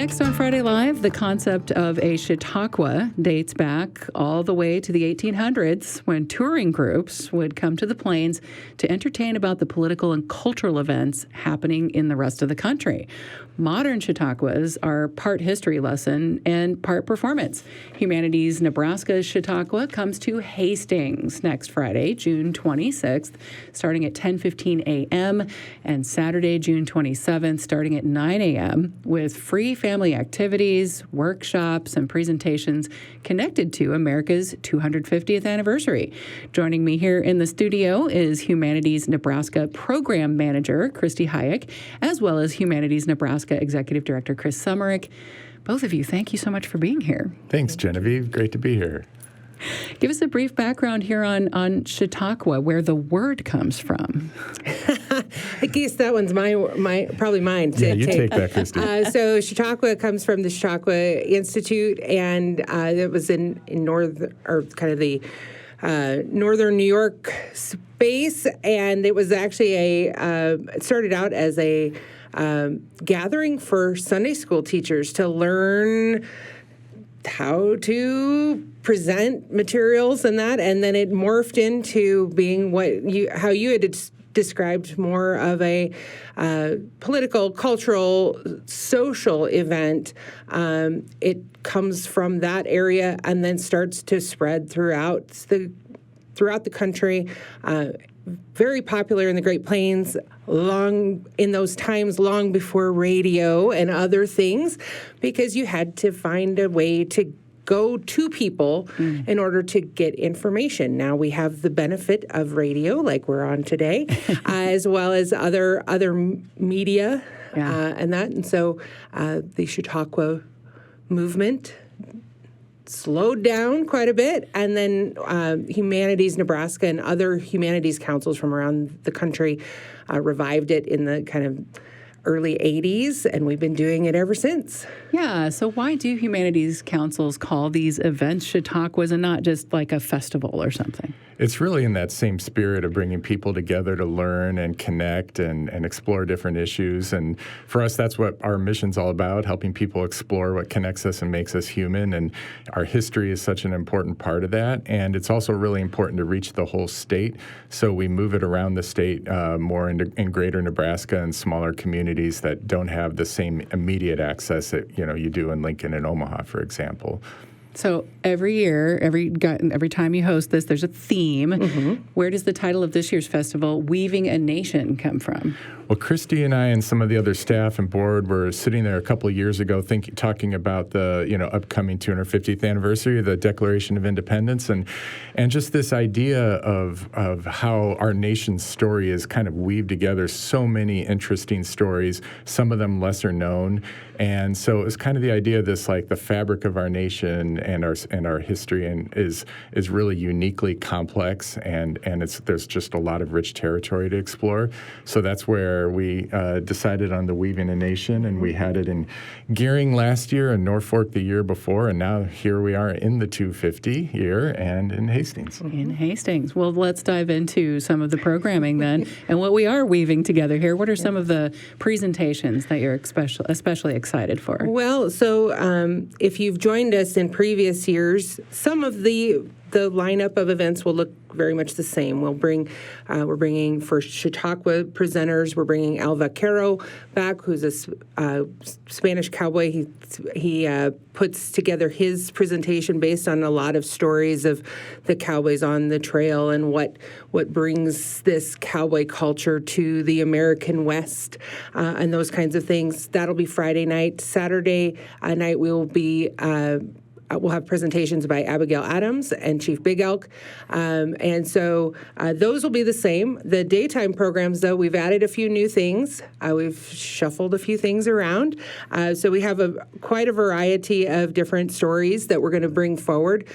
Next on Friday Live, the concept of a Chautauqua dates back all the way to the 1800s when touring groups would come to the Plains to entertain about the political and cultural events happening in the rest of the country. Modern Chautauquas are part history lesson and part performance. Humanities Nebraska's Chautauqua comes to Hastings next Friday, June 26th, starting at 10:15 a.m., and Saturday, June 27th, starting at 9 a.m., with free family activities, workshops, and presentations connected to America's 250th anniversary. Joining me here in the studio is Humanities Nebraska Program Manager Christy Hayek, as well as Humanities Nebraska Executive Director Chris Summerick. Both of you, thank you so much for being here. Thanks, Genevieve. Great to be here. Give us a brief background here on Chautauqua, where the word comes from. I guess that one's probably mine. Yeah, you take that, Christy. So Chautauqua comes from the Chautauqua Institute, and it was in northern New York space, and it was actually it started out as a gathering for Sunday school teachers to learn how to present materials and that, and then it morphed into being how you had described more of a political, cultural, social event. It comes from that area and then starts to spread throughout the country. Very popular in the Great Plains, long before radio and other things, because you had to find a way to go to people in order to get information. Now we have the benefit of radio, like we're on today, as well as other media and that. And so the Chautauqua movement slowed down quite a bit, and then Humanities Nebraska and other humanities councils from around the country revived it in the kind of early 80s, and we've been doing it ever since. Yeah, so why do humanities councils call these events Chautauquas and not just like a festival or something? It's really in that same spirit of bringing people together to learn and connect and explore different issues. And for us, that's what our mission's all about, helping people explore what connects us and makes us human. And our history is such an important part of that. And it's also really important to reach the whole state. So we move it around the state more in greater Nebraska and smaller communities that don't have the same immediate access that you do in Lincoln and Omaha, for example. So every year, every time you host this, there's a theme. Mm-hmm. Where does the title of this year's festival, Weaving a Nation, come from? Well, Christy and I and some of the other staff and board were sitting there a couple of years ago talking about the upcoming 250th anniversary of the Declaration of Independence, and just this idea of how our nation's story is kind of weaved together so many interesting stories, some of them lesser known. And so it's kind of the idea of this, like the fabric of our nation and our history, and is really uniquely complex, and there's just a lot of rich territory to explore. So that's where we decided on the Weaving a Nation, and we had it in Gearing last year and Norfolk the year before, and now here we are in the 250 year and in Hastings. In Hastings. Well, let's dive into some of the programming then, and what we are weaving together here. What are some of the presentations that you're especially excited for? Well, so if you've joined us in previous years, some of the lineup of events will look very much the same. We're bringing for Chautauqua presenters. We're bringing Al Vaquero back, who's a Spanish cowboy. He puts together his presentation based on a lot of stories of the cowboys on the trail and what brings this cowboy culture to the American West and those kinds of things. That'll be Friday night. Saturday night we'll have presentations by Abigail Adams and Chief Big Elk. And so those will be the same. The daytime programs, though, we've added a few new things. We've shuffled a few things around. So we have quite a variety of different stories that we're going to bring forward.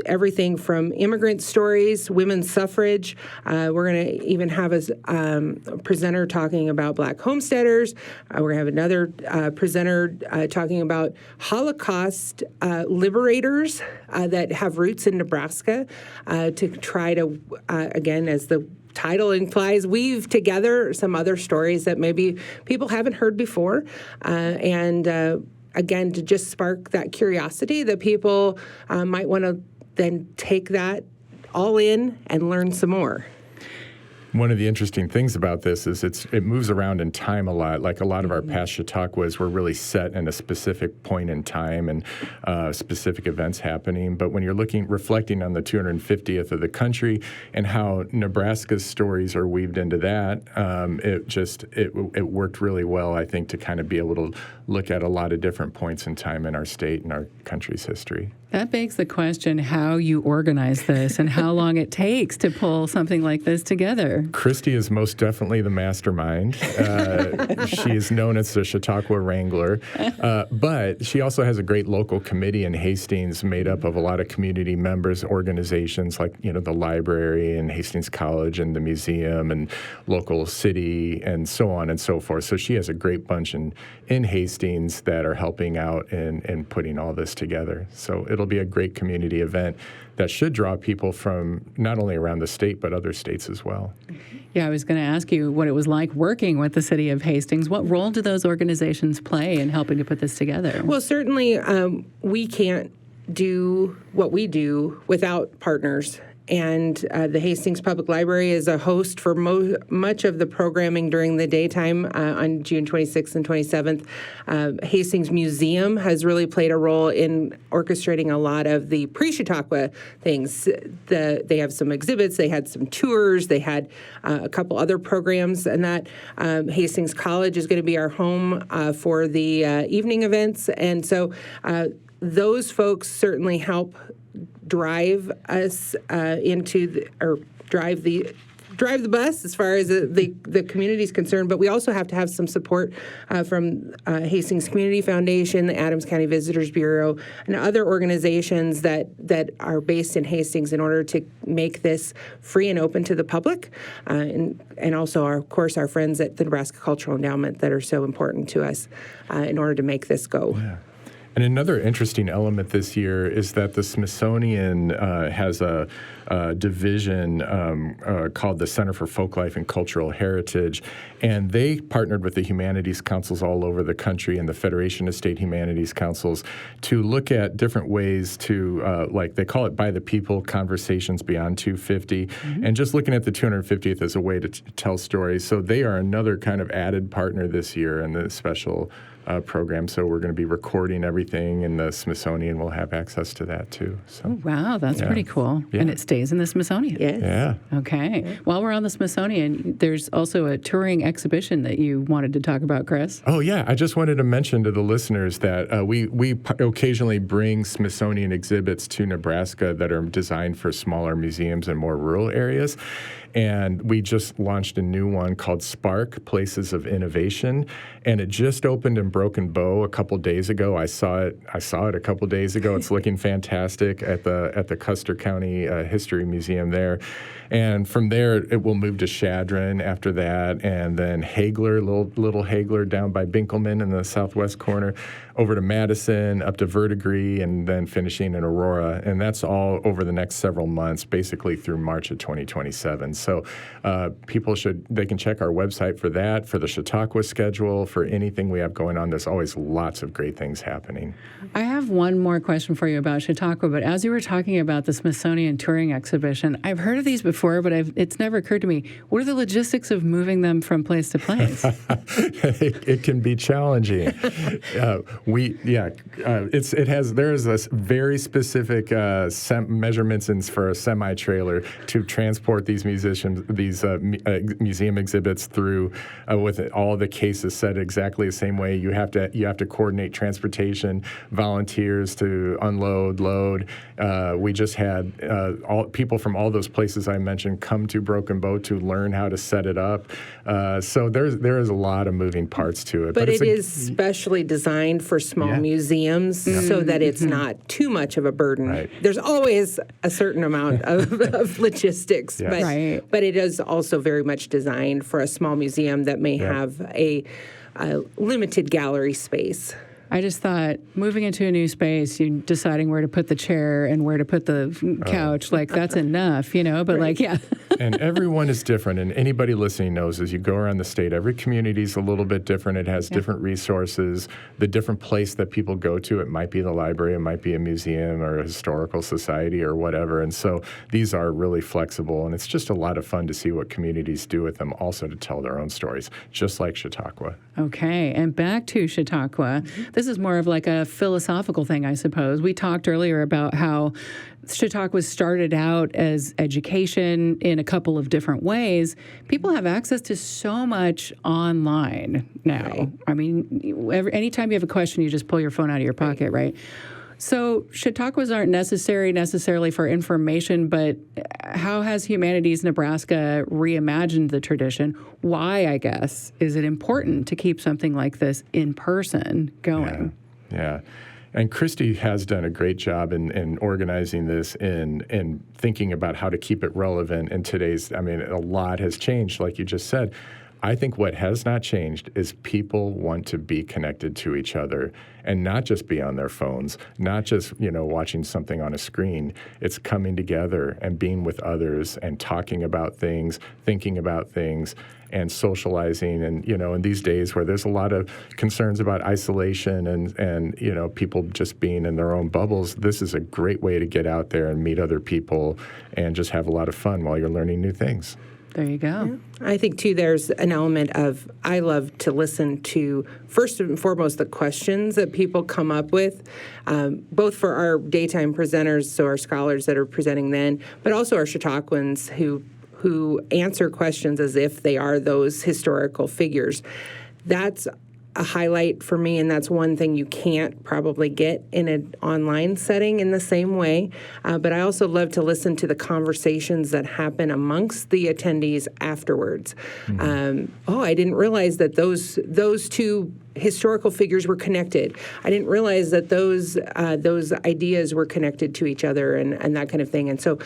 Everything from immigrant stories, women's suffrage. We're going to even have a presenter talking about Black homesteaders. We're going to have another presenter talking about Holocaust liberators that have roots in Nebraska to try to, again, as the title implies, weave together some other stories that maybe people haven't heard before, and again, to just spark that curiosity that people might want to then take that all in and learn some more. One of the interesting things about this is it moves around in time a lot. Like a lot of our past Chautauquas were really set in a specific point in time and specific events happening. But when you're reflecting on the 250th of the country and how Nebraska's stories are weaved into that, it worked really well, I think, to kind of be able to look at a lot of different points in time in our state and our country's history. That begs the question how you organize this and how long it takes to pull something like this together. Christy is most definitely the mastermind. She is known as the Chautauqua Wrangler, but she also has a great local committee in Hastings made up of a lot of community members, organizations like the library and Hastings College and the museum and local city and so on and so forth. So she has a great bunch in Hastings that are helping out and putting all this together. So it'll be a great community event that should draw people from not only around the state, but other states as well. Yeah, I was going to ask you what it was like working with the city of Hastings. What role do those organizations play in helping to put this together? Well, certainly we can't do what we do without partners. And the Hastings Public Library is a host for much of the programming during the daytime on June 26th and 27th. Hastings Museum has really played a role in orchestrating a lot of the pre-Chautauqua things. They have some exhibits, they had some tours, they had a couple other programs, and that Hastings College is going to be our home for the evening events. And so those folks certainly help drive us drive the bus as far as the community is concerned. But we also have to have some support from Hastings Community Foundation, the Adams County Visitors Bureau, and other organizations that are based in Hastings in order to make this free and open to the public, and also, of course, our friends at the Nebraska Cultural Endowment that are so important to us in order to make this go. Yeah. And another interesting element this year is that the Smithsonian has a division called the Center for Folklife and Cultural Heritage, and they partnered with the humanities councils all over the country and the Federation of State Humanities Councils to look at different ways to, like they call it By the People, Conversations Beyond 250, and just looking at the 250th as a way to tell stories. So they are another kind of added partner this year in the special program. So we're going to be recording everything, and the Smithsonian will have access to that too. So, oh, wow, that's pretty cool. Yeah. And it stays in the Smithsonian. Yes. Yeah. Okay. While we're on the Smithsonian, there's also a touring exhibition that you wanted to talk about, Chris. Oh, yeah. I just wanted to mention to the listeners that we occasionally bring Smithsonian exhibits to Nebraska that are designed for smaller museums in more rural areas. And we just launched a new one called Spark, Places of Innovation. And it just opened in Broken Bow a couple days ago. I saw it a couple days ago. It's looking fantastic at the Custer County History Museum there. And from there, it will move to Chadron after that, and then Hagler, little Hagler down by Binkelman in the southwest corner, over to Madison, up to Verdigris, and then finishing in Aurora. And that's all over the next several months, basically through March of 2027. So people they can check our website for that, for the Chautauqua schedule, for anything we have going on. There's always lots of great things happening. I have one more question for you about Chautauqua, but as you were talking about the Smithsonian Touring Exhibition, I've heard of these before, but it's never occurred to me. What are the logistics of moving them from place to place? It can be challenging. There is a very specific measurements for a semi-trailer to transport these museum exhibits through with all the cases set exactly the same way. You have to coordinate transportation, volunteers to unload, load. We just had all people from all those places I mentioned come to Broken Bow to learn how to set it up. So there is a lot of moving parts to it. But it is specially designed for small museums so that it's not too much of a burden. Right. There's always a certain amount of logistics, Yes. but it is also very much designed for a small museum that may have a limited gallery space. I just thought moving into a new space, you deciding where to put the chair and where to put the couch, like that's enough, but like, yeah. And everyone is different. And anybody listening knows as you go around the state, every community is a little bit different. It has different resources. The different place that people go to, it might be the library, it might be a museum or a historical society or whatever. And so these are really flexible. And it's just a lot of fun to see what communities do with them, also to tell their own stories, just like Chautauqua. Okay, and back to Chautauqua. This is more of like a philosophical thing, I suppose. We talked earlier about how Chautauqua started out as education in a couple of different ways. People have access to so much online now. Right. I mean, anytime you have a question, you just pull your phone out of your pocket, right? So Chautauquas aren't necessarily for information, but how has Humanities Nebraska reimagined the tradition? Why, I guess, is it important to keep something like this in person going? Yeah. And Christy has done a great job in organizing this and thinking about how to keep it relevant in today's, a lot has changed, like you just said. I think what has not changed is people want to be connected to each other and not just be on their phones, not just, watching something on a screen. It's coming together and being with others and talking about things, thinking about things, and socializing. And, in these days where there's a lot of concerns about isolation and people just being in their own bubbles, this is a great way to get out there and meet other people and just have a lot of fun while you're learning new things. There you go. Yeah. I think, too, there's an element of I love to listen to, first and foremost, the questions that people come up with, both for our daytime presenters, so our scholars that are presenting then, but also our Chautauquans who answer questions as if they are those historical figures. That's a highlight for me, and that's one thing you can't probably get in an online setting in the same way. But I also love to listen to the conversations that happen amongst the attendees afterwards. Mm-hmm. I didn't realize that those two historical figures were connected. I didn't realize that those ideas were connected to each other and that kind of thing. And so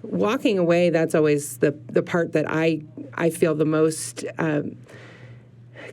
walking away, that's always the part that I feel the most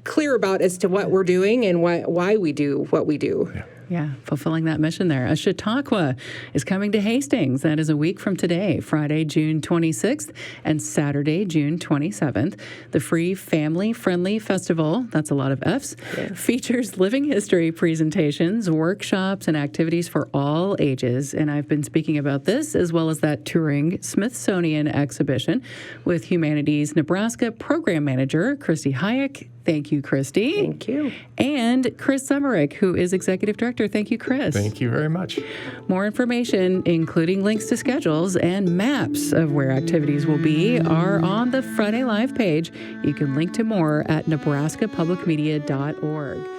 clear about as to what we're doing and why we do what we do. Yeah, fulfilling that mission there. A Chautauqua is coming to Hastings. That is a week from today, Friday, June 26th, and Saturday, June 27th. The free family-friendly festival, that's a lot of Fs, features living history presentations, workshops, and activities for all ages. And I've been speaking about this, as well as that touring Smithsonian exhibition with Humanities Nebraska Program Manager, Christy Hayek. Thank you, Christy. Thank you. And Chris Summerick, who is Executive Director. Thank you, Chris. Thank you very much. More information, including links to schedules and maps of where activities will be, are on the Friday Live page. You can link to more at nebraskapublicmedia.org.